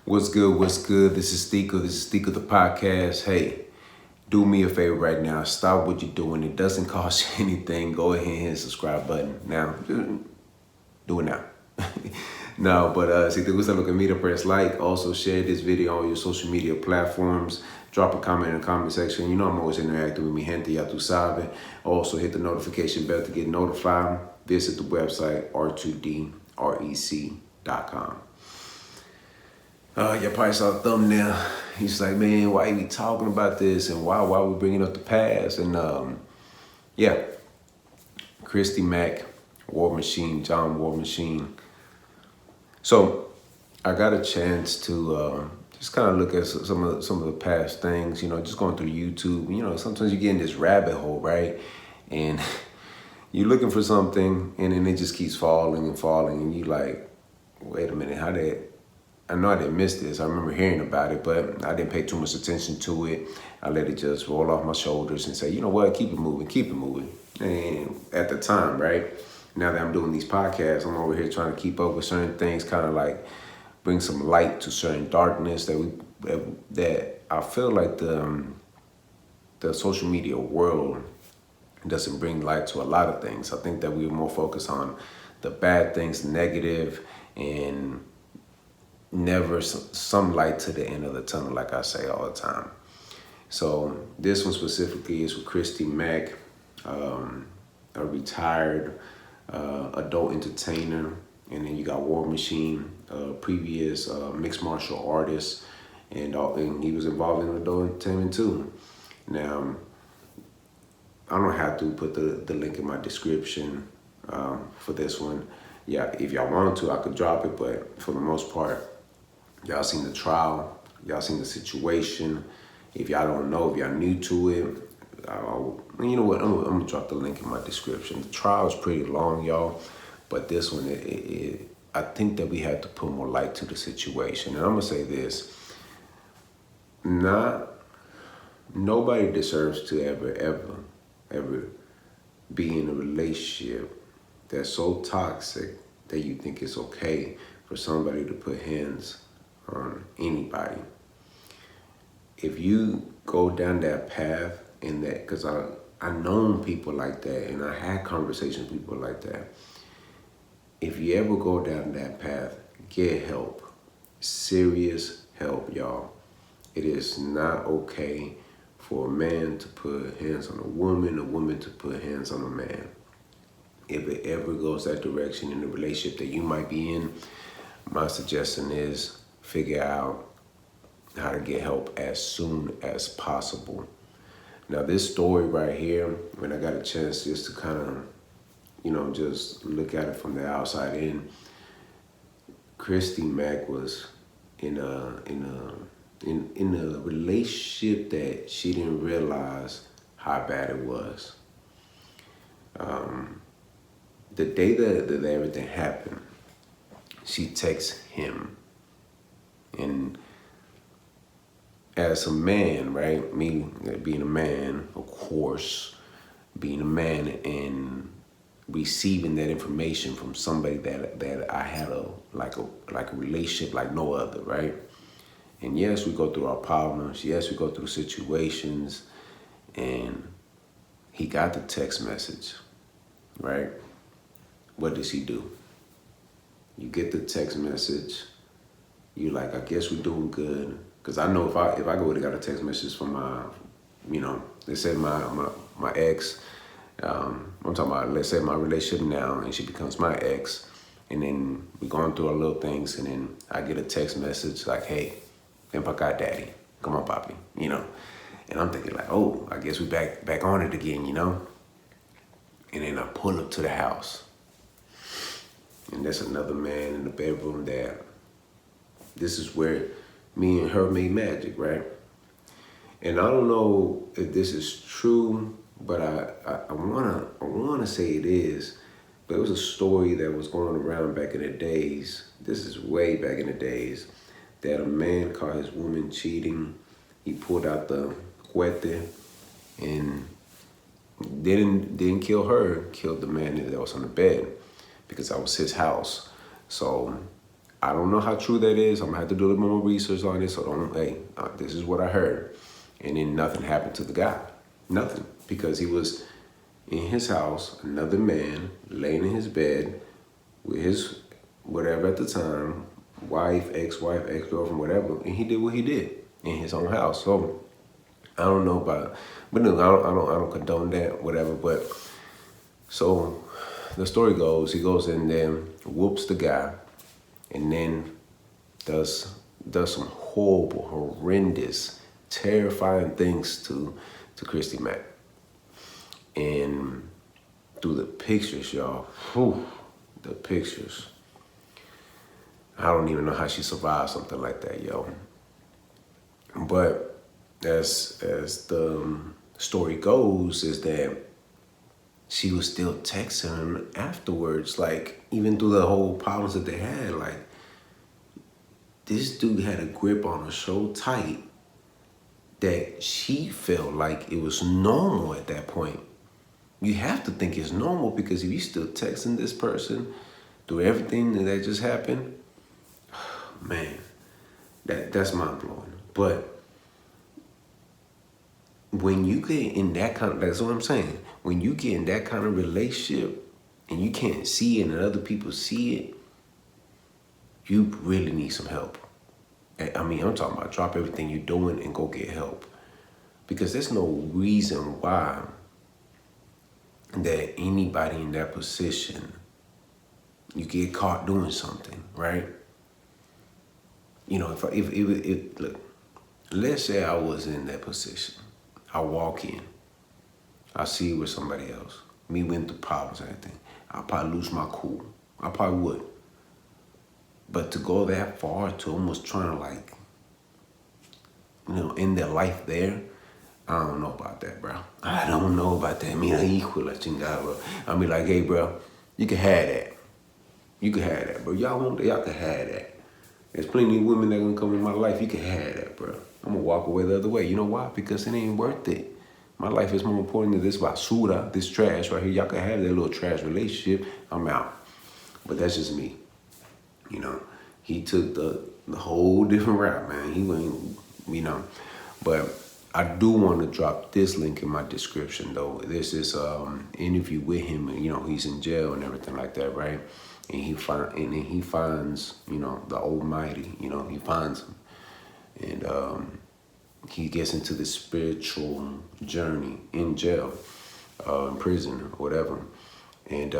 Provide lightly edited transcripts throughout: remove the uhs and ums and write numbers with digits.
What's good? What's good? This is Stika. This is Stika the podcast. Hey, do me a favor right now. Stop what you're doing. It doesn't cost you anything. Go ahead and hit the subscribe button. Now, do it now. No, but si te gusta lo que mira, press like. Also, share this video on your social media platforms. Drop a comment in the comment section. You know I'm always interacting with mi gente, ya tu sabe. Also, hit the notification bell to get notified. Visit the website r2drec.com. You probably saw the thumbnail. He's like, man, why are we talking about this? And why we bringing up the past? And yeah, Christy Mack, War Machine, John War Machine. So I got a chance to just kind of look at some of the past things, just going through YouTube. Sometimes you get in this rabbit hole, right? And you're looking for something, and then it just keeps falling and falling, and you like, wait a minute, I know I didn't miss this. I remember hearing about it, but I didn't pay too much attention to it. I let it just roll off my shoulders and say, you know what, keep it moving. And at the time, right, now that I'm doing these podcasts, I'm over here trying to keep up with certain things, kind of like bring some light to certain darkness that I feel like the social media world doesn't bring light to a lot of things. I think that we're more focused on the bad things, negative, and never some light to the end of the tunnel, like I say all the time. So this one specifically is with Christy Mack, a retired adult entertainer, and then you got War Machine, previous mixed martial artist, and he was involved in adult entertainment too. Now, I don't have to put the link in my description for this one. Yeah, if y'all want to, I could drop it, but for the most part, y'all seen the trial, y'all seen the situation. If y'all don't know, if y'all new to it, you know what, I'm gonna drop the link in my description. The trial is pretty long, y'all, but this one, I think that we have to put more light to the situation. And I'm gonna say this, nobody deserves to ever be in a relationship that's so toxic that you think it's okay for somebody to put hands on anybody. If you go down that path, in that, because I known people like that, and I had conversations with people like that. If you ever go down that path, get help, serious help, y'all. It is not okay for a man to put hands on a woman to put hands on a man. If it ever goes that direction in the relationship that you might be in, my suggestion is figure out how to get help as soon as possible. Now, this story right here, when I got a chance just to kind of, just look at it from the outside in, Christy Mack was in a relationship that she didn't realize how bad it was. The day that everything happened, she texts him. And as a man, right, me being a man, of course, being a man and receiving that information from somebody that I had a relationship like no other, right? And yes, we go through our problems. Yes, we go through situations. And he got the text message, right? What does he do? You get the text message. You like, I guess we're doing good. Because I know if I go and got a text message from my, they said my ex, I'm talking about, let's say my relationship now, and she becomes my ex, and then we're going through our little things, and then I get a text message like, hey, ven pa acá, daddy, come on, papi, And I'm thinking like, oh, I guess we back on it again, And then I pull up to the house, and there's another man in the bedroom there. This is where me and her made magic, right? And I don't know if this is true, but I wanna say it is. But it was a story that was going around back in the days. This is way back in the days, that a man caught his woman cheating. He pulled out the cohete and didn't kill her, killed the man that was on the bed, because that was his house. So I don't know how true that is. I'm gonna have to do a little more research on this. So don't, hey, this is what I heard. And then nothing happened to the guy. Nothing. Because he was in his house, another man laying in his bed with his whatever at the time, wife, ex-wife, ex-girlfriend, whatever, and he did what he did in his own house. So I don't know about, but no, I don't condone that, whatever. But so the story goes, he goes in there, whoops the guy, and then does some horrible, horrendous, terrifying things to Christy Mack. And through the pictures, y'all, the pictures. I don't even know how she survived something like that, yo. But as the story goes, is that she was still texting him afterwards, like even through the whole problems that they had. Like, this dude had a grip on her so tight that she felt like it was normal at that point. You have to think it's normal, because if you still texting this person through everything that just happened, man, that's mind blowing. But when you get in that kind of, that's what I'm saying. When you get in that kind of relationship and you can't see it and other people see it, you really need some help. I mean, I'm talking about drop everything you're doing and go get help. Because there's no reason why that anybody in that position, you get caught doing something, right? You know, if look, let's say I was in that position. I walk in, I see it with somebody else. Me went through problems and everything. I'll probably lose my cool. I probably would. But to go that far, to almost trying to, like, you know, end their life there, I don't know about that, bro. I don't know about that. Mira, hijo de la chingada, bro. I mean, like, hey, bro, you can have that. You can have that, bro. Y'all want that? Y'all can have that. There's plenty of women that gonna come in my life. You can have that, bro. I'm gonna walk away the other way. You know why? Because it ain't worth it. My life is more important than this basura, this trash right here. Y'all can have that little trash relationship. I'm out. But that's just me. You know, he took the whole different route, man. He went, you know. But I do want to drop this link in my description, though. There's this interview with him, and, you know, he's in jail and everything like that, right? And he finds, you know, the Almighty. You know, he finds him, and he gets into this spiritual journey in jail, in prison or whatever, and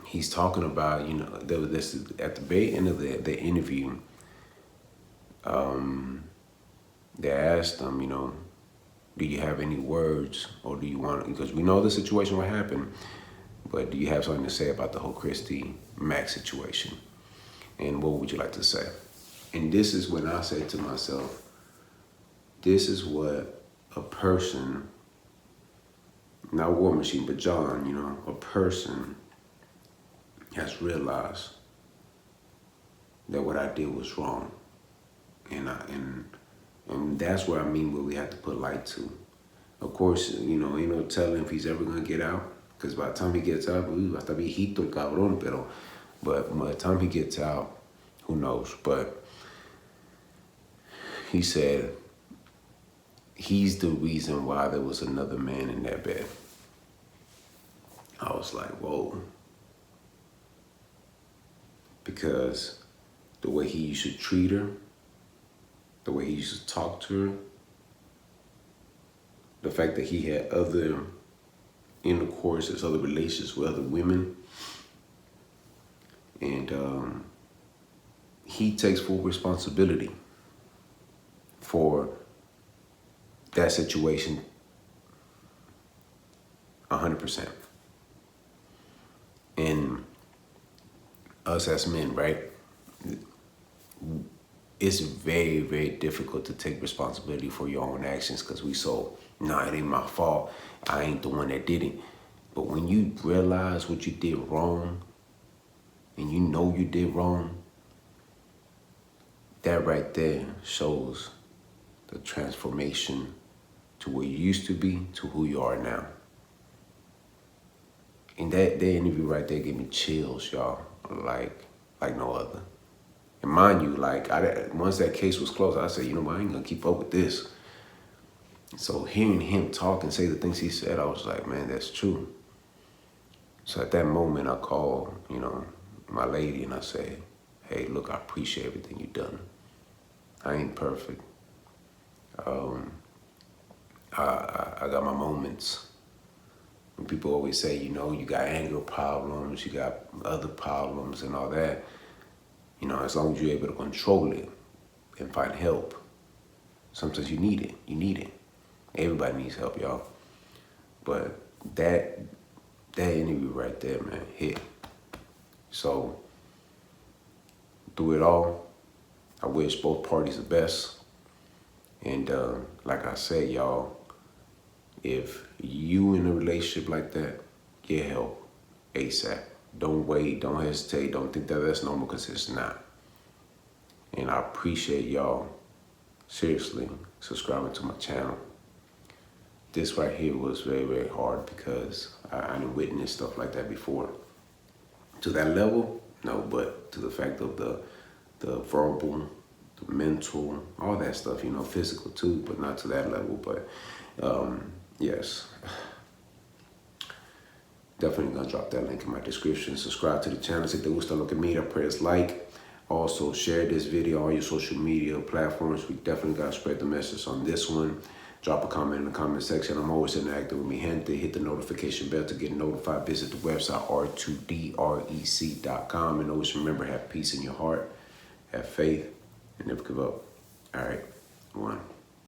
he's talking about, you know, this at the very end of the interview. They asked him, you know, do you have any words, or do you want, because we know the situation will happen, but do you have something to say about the whole Christy Mack situation? And what would you like to say? And this is when I say to myself, this is what a person, not War Machine, but John, you know, a person has realized that what I did was wrong. And that's what I mean, where we have to put light to. Of course, you know, ain't no telling if he's ever gonna get out, because by the time he gets out, hasta viejito el cabrón, but by the time he gets out, who knows? But he said he's the reason why there was another man in that bed. I was like, whoa. Because the way he used to treat her, the way he used to talk to her, the fact that he had other intercourses, other relations with other women, and he takes full responsibility for that situation, 100%. And us as men, right? It's very, very difficult to take responsibility for your own actions, because we so, nah, it ain't my fault. I ain't the one that did it. But when you realize what you did wrong, and you know you did wrong, that right there shows the transformation to where you used to be to who you are now. And that interview right there gave me chills, y'all. Like like no other. And mind you, like once that case was closed, I said, you know what, I ain't gonna keep up with this. So hearing him talk and say the things he said, I was like, man, that's true. So at that moment, I called, you know, my lady, and I said, hey, look, I appreciate everything you've done. I ain't perfect. I got my moments. When people always say, you know, you got anger problems, you got other problems and all that. You know, as long as you're able to control it and find help. Sometimes you need it. You need it. Everybody needs help, y'all. But that interview right there, man, hit. So through it all, I wish both parties the best. And like I said, y'all, if you in a relationship like that, get help ASAP. Don't wait, don't hesitate, don't think that that's normal, because it's not. And I appreciate y'all, seriously, subscribing to my channel. This right here was very, very hard because I didn't witness stuff like that before. To that level, no, but to the fact of the verbal, the mental, all that stuff, you know, physical too, but not to that level. But yes, definitely gonna drop that link in my description. Subscribe to the channel, si te gusta lo que mira, press like. Also share this video on your social media platforms. We definitely gotta spread the message on this one. Drop a comment in the comment section. I'm always interactive with mi gente. Hit the notification bell to get notified. Visit the website r2drec.com. And always remember, have peace in your heart, have faith, and never give up. All right, one.